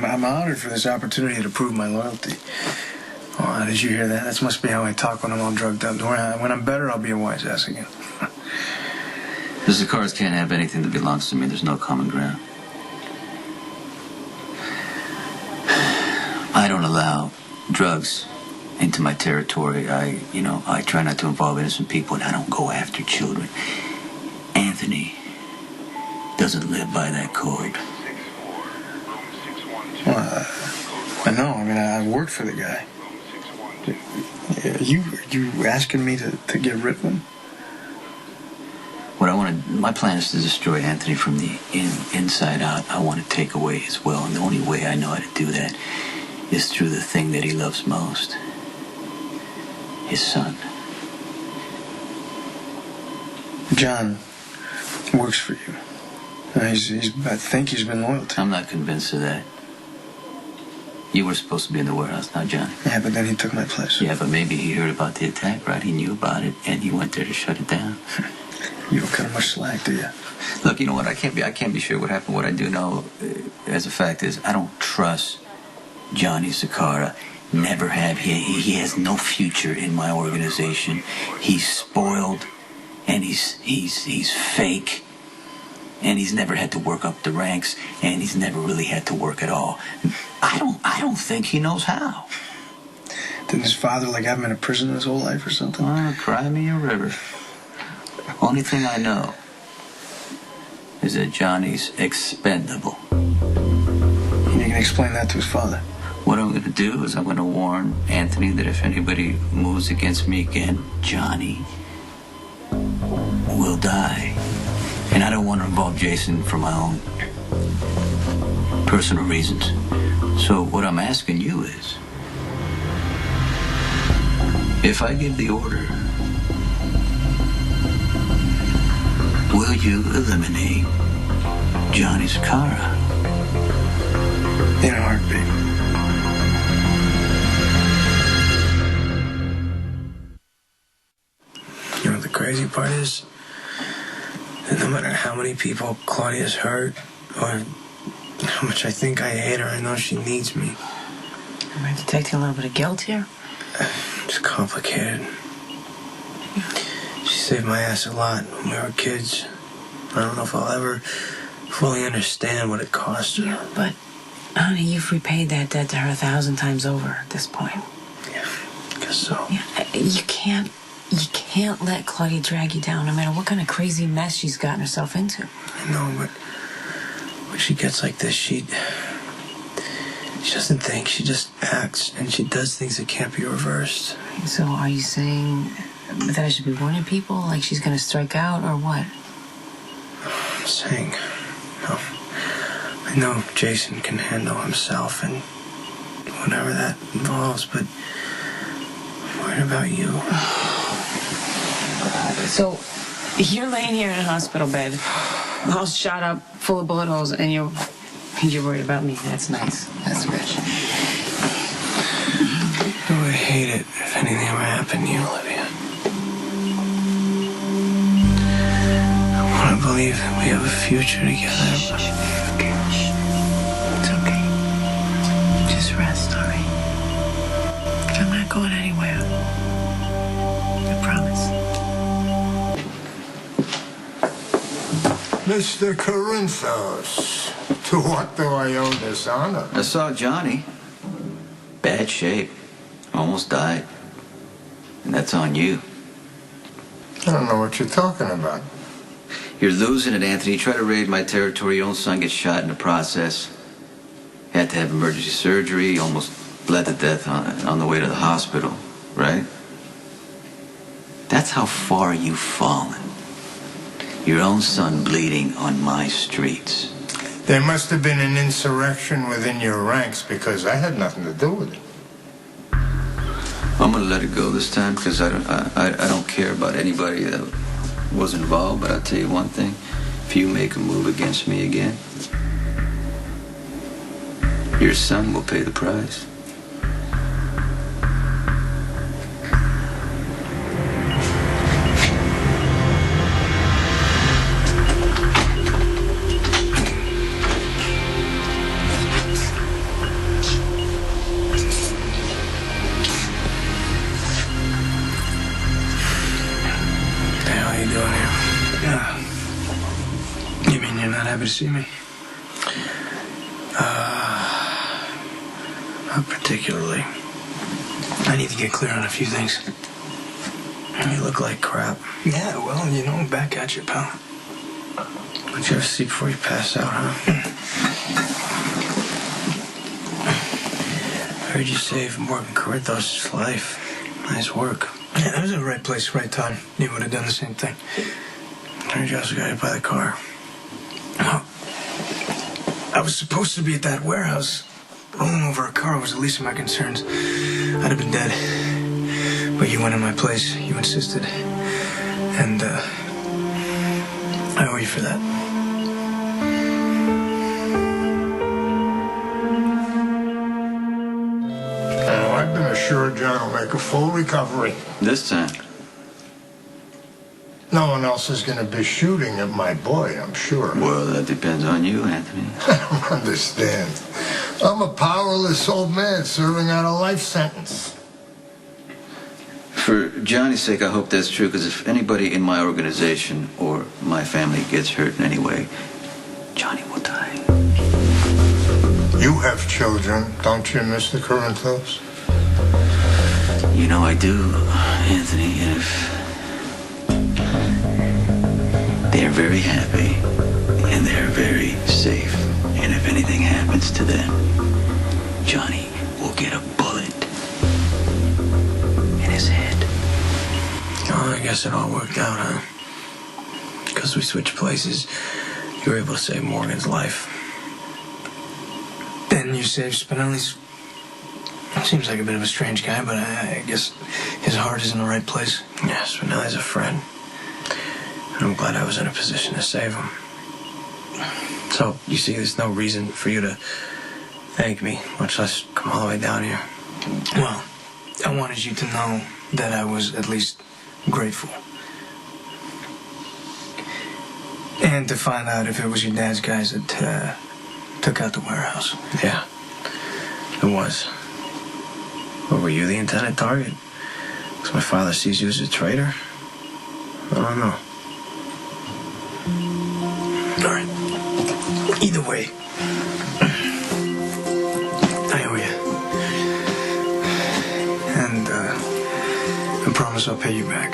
I'm honored for this opportunity to prove my loyalty. Oh, did you hear that? That must be how I talk when I'm all drugged up. When I'm better, I'll be a wise ass again. The Zaccharas can't have anything that belongs to me. There's no common ground. I don't allow drugs into my territory. I try not to involve innocent people, and I don't go after children. Anthony doesn't live by that code. Well, I know. I mean, I worked for the guy. You asking me to get rid of him? My plan is to destroy Anthony from the inside out. I want to take away his will, and the only way I know how to do that is through the thing that he loves most. His son. John works for you. I think he's been loyal to you. I'm not convinced of that. You were supposed to be in the warehouse, not Johnny. Yeah, but then he took my place. Yeah, but maybe he heard about the attack, right? He knew about it, and he went there to shut it down. You don't cut him much slack, do you? Look, you know what? I can't be sure what happened. What I do know, as a fact, is I don't trust Johnny Zacchara. Never have. He has no future in my organization. He's spoiled, and he's fake, and he's never had to work up the ranks, and he's never really had to work at all. I don't think he knows how. Didn't his father have him in a prison his whole life or something? Cry me a river. Only thing I know is that Johnny's expendable. And you can explain that to his father? What I'm going to do is I'm going to warn Anthony that if anybody moves against me again, Johnny will die. And I don't want to involve Jason for my own personal reasons. So what I'm asking you is, if I give the order, will you eliminate Johnny Zacchara? In a heartbeat. You know what the crazy part is? That no matter how many people Claudia's hurt, or how much I think I hate her, I know she needs me. Am I detecting a little bit of guilt here? It's complicated. She saved my ass a lot when we were kids. I don't know if I'll ever fully understand what it cost her. Yeah, but, honey, you've repaid that debt to her 1,000 times over at this point. Yeah, I guess so. Yeah, you can't let Claudia drag you down, no matter what kind of crazy mess she's gotten herself into. I know, but when she gets like this, she doesn't think, she just acts, and she does things that can't be reversed. So are you saying that I should be warning people, like she's going to strike out, or what? I'm saying, no. I know Jason can handle himself and whatever that involves, but I'm worried about you. So you're laying here in a hospital bed, all shot up, full of bullet holes, and you're worried about me. That's nice. That's rich. I would hate it if anything ever happened to you, Olivia. I want to believe that we have a future together, but... It's okay. Just rest, all right? I'm not going anywhere. I promise. Mr. Corinthos, to what do I owe this honor? I saw Johnny. Bad shape. Almost died. And that's on you. I don't know what you're talking about. You're losing it, Anthony. You try to raid my territory. Your own son gets shot in the process. Had to have emergency surgery. Almost bled to death on the way to the hospital. Right? That's how far you've fallen. Your own son bleeding on my streets. There must have been an insurrection within your ranks because I had nothing to do with it. I'm gonna let it go this time because I don't care about anybody that was involved. But I'll tell you one thing: if you make a move against me again, your son will pay the price. happy to see me? Not particularly. I need to get clear on a few things. You look like crap. Yeah, well, you know, back at you, pal. But you have a seat before you pass out, huh? I heard you saved Morgan Corinthos' life. Nice work. Yeah, that was the right place, right time. You would have done the same thing. I heard you also got hit by the car. Well, I was supposed to be at that warehouse. Rolling over a car was the least of my concerns. I'd have been dead. But you went in my place. You insisted. And, I owe you for that. Oh, I've been assured John will make a full recovery. This time. No one else is going to be shooting at my boy, I'm sure. Well, that depends on you, Anthony. I don't understand. I'm a powerless old man serving out a life sentence. For Johnny's sake, I hope that's true, because if anybody in my organization or my family gets hurt in any way, Johnny will die. You have children, don't you, Mr. Corinthos? You know I do, Anthony, and if they're very happy and they're very safe, and if anything happens to them, Johnny will get a bullet in his head. Oh, I guess it all worked out, huh? Because we switched places, you were able to save Morgan's life. Then you saved Spinelli's. Seems like a bit of a strange guy, but I guess his heart is in the right place. Yeah, Spinelli's a friend. And I'm glad I was in a position to save him. So, you see, there's no reason for you to thank me, much less come all the way down here. Well, I wanted you to know that I was at least grateful. And to find out if it was your dad's guys that took out the warehouse. Yeah, it was. Or were you the intended target? Because my father sees you as a traitor? I don't know. All right. Either way, I owe you. And I promise I'll pay you back.